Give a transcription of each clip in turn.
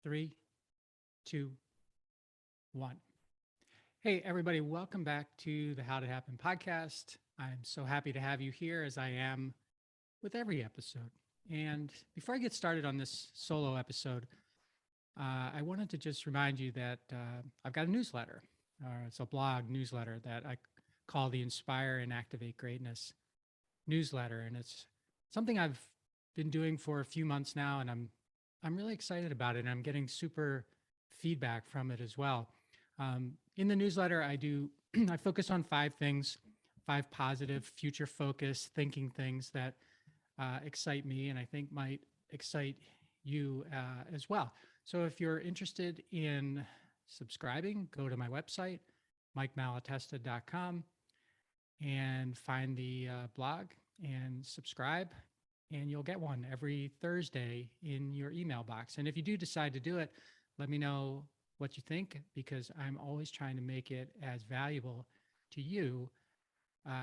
Three, two, one. Hey, everybody, welcome back to the How to Happen podcast. I'm so happy to have you here as I am with every episode. And before I get started on this solo episode, I wanted to just remind you that I've got a newsletter. It's a blog newsletter that I call the Inspire and Activate Greatness newsletter. And it's something I've been doing for a few months now, and I'm really excited about it. And I'm getting super feedback from it as well. In the newsletter, I focus on five things, five positive, future focused thinking things that excite me and I think might excite you as well. So if you're interested in subscribing, go to my website, mikemalatesta.com, and find the blog and subscribe, and you'll get one every Thursday in your email box. And if you do decide to do it, let me know what you think, because I'm always trying to make it as valuable to you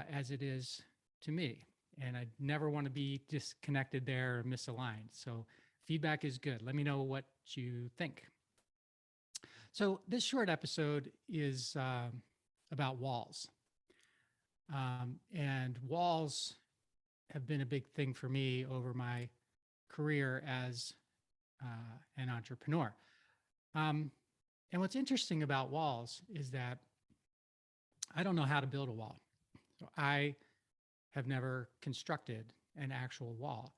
as it is to me. And I never want to be disconnected there or misaligned. So feedback is good. Let me know what you think. So this short episode is about walls. And walls have been a big thing for me over my career as an entrepreneur. And what's interesting about walls is that I don't know how to build a wall. So I have never constructed an actual wall.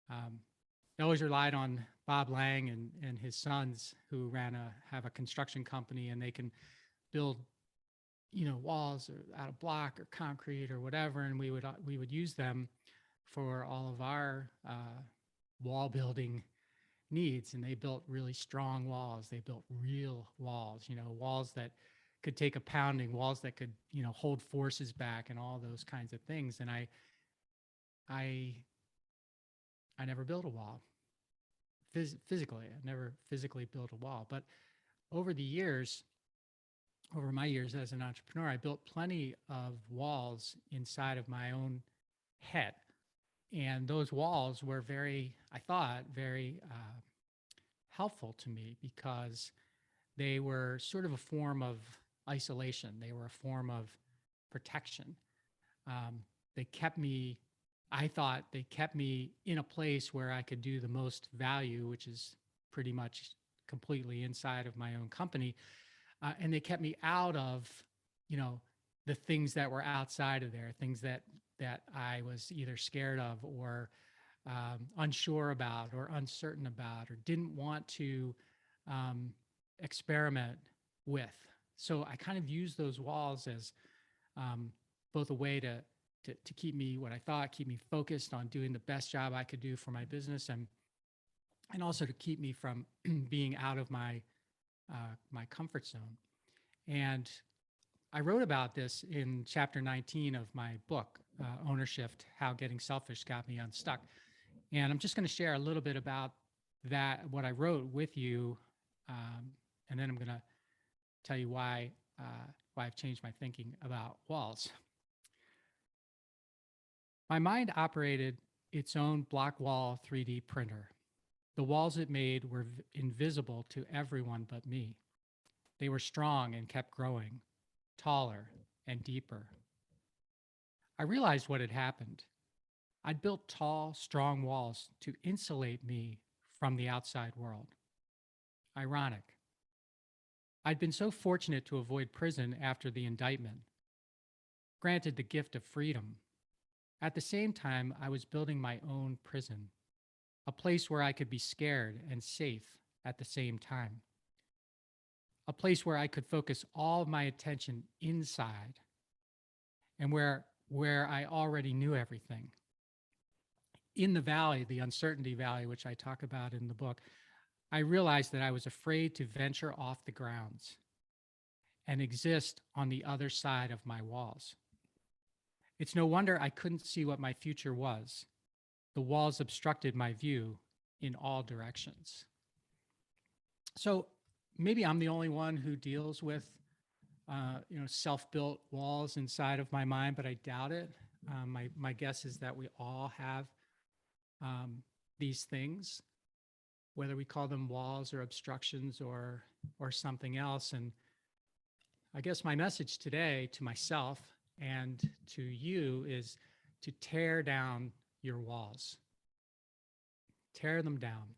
I always relied on Bob Lang and his sons, who have a construction company, and they can build, walls out of block or concrete or whatever, and we would use them for all of our wall building needs. And they built really strong walls. They built real walls, walls that could take a pounding, walls that could, hold forces back and all those kinds of things. And I never built a wall physically. I never physically built a wall. But over my years as an entrepreneur, I built plenty of walls inside of my own head. And those walls were I thought, very helpful to me, because they were sort of a form of isolation. They were a form of protection. I thought they kept me in a place where I could do the most value, which is pretty much completely inside of my own company. And they kept me out of, the things that were outside of there, things that I was either scared of or unsure about or uncertain about or didn't want to experiment with. So I kind of used those walls as both a way to keep me keep me focused on doing the best job I could do for my business, and also to keep me from being out of my comfort zone. And I wrote about this in chapter 19 of my book, Ownership: How Getting Selfish Got Me Unstuck. And I'm just going to share a little bit about that, what I wrote, with you, and then I'm going to tell you why I've changed my thinking about walls. My mind operated its own block wall 3D printer. The walls it made were invisible to everyone but me. They were strong and kept growing, taller and deeper. I realized what had happened. I'd built tall, strong walls to insulate me from the outside world. Ironic. I'd been so fortunate to avoid prison after the indictment, granted the gift of freedom. At the same time, I was building my own prison, a place where I could be scared and safe at the same time, a place where I could focus all of my attention inside, and where I already knew everything. In the valley, the uncertainty valley, which I talk about in the book, I realized that I was afraid to venture off the grounds and exist on the other side of my walls. It's no wonder I couldn't see what my future was. The walls obstructed my view in all directions. So maybe I'm the only one who deals with, self-built walls inside of my mind, but I doubt it. My guess is that we all have these things. whether we call them walls or obstructions or something else. And I guess my message today to myself and to you is to tear down your walls. Tear them down.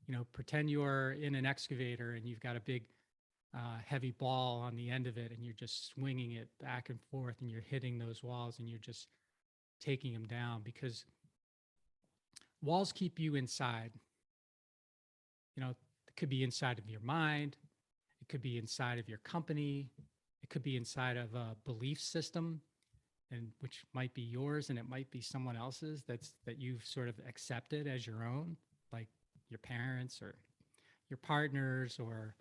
You know, pretend you're in an excavator and you've got a big heavy ball on the end of it and you're just swinging it back and forth and you're hitting those walls and you're just taking them down, because walls keep you inside. You know, it could be inside of your mind, it could be inside of your company, it could be inside of a belief system, and which might be yours and it might be someone else's that you've sort of accepted as your own, like your parents or your partners or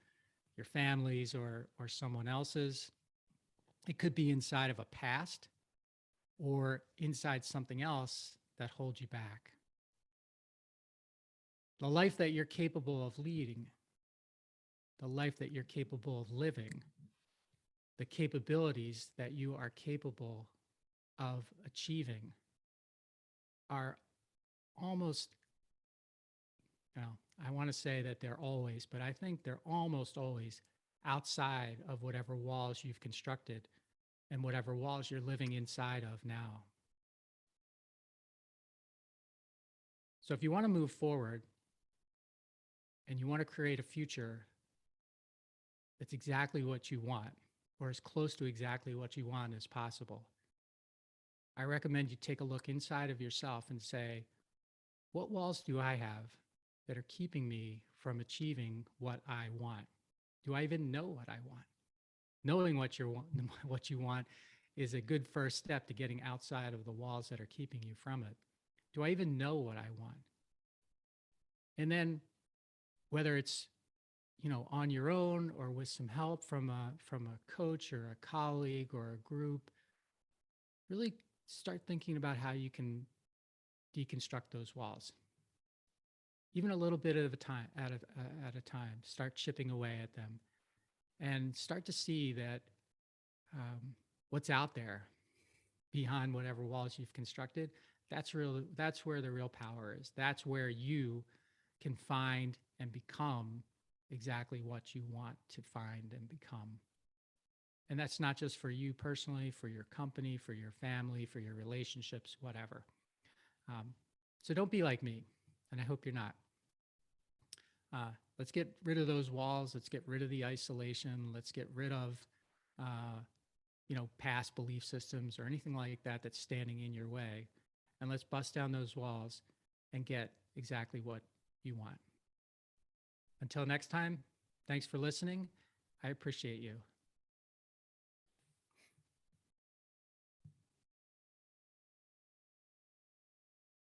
your families or someone else's. It could be inside of a past or inside something else that holds you back. The life that you're capable of leading, the life that you're capable of living, the capabilities that you are capable of achieving are almost, you know, I want to say that they're always, but I think they're almost always outside of whatever walls you've constructed and whatever walls you're living inside of now. So if you want to move forward and you want to create a future that's exactly what you want, or as close to exactly what you want as possible, I recommend you take a look inside of yourself and say, what walls do I have that are keeping me from achieving what I want? Do I even know what I want? Knowing what you want is a good first step to getting outside of the walls that are keeping you from it. Do I even know what I want? And then whether it's, you know, on your own or with some help from a coach or a colleague or a group, really start thinking about how you can deconstruct those walls. Even a little bit at a time, at a time. Start chipping away at them, and start to see that what's out there behind whatever walls you've constructed. That's where the real power is. That's where you can find and become exactly what you want to find and become. And that's not just for you personally, for your company, for your family, for your relationships, whatever. So don't be like me, and I hope you're not. Let's get rid of those walls. Let's get rid of the isolation. Let's get rid of, past belief systems or anything like that that's standing in your way. And let's bust down those walls and get exactly what you want. Until next time, thanks for listening. I appreciate you.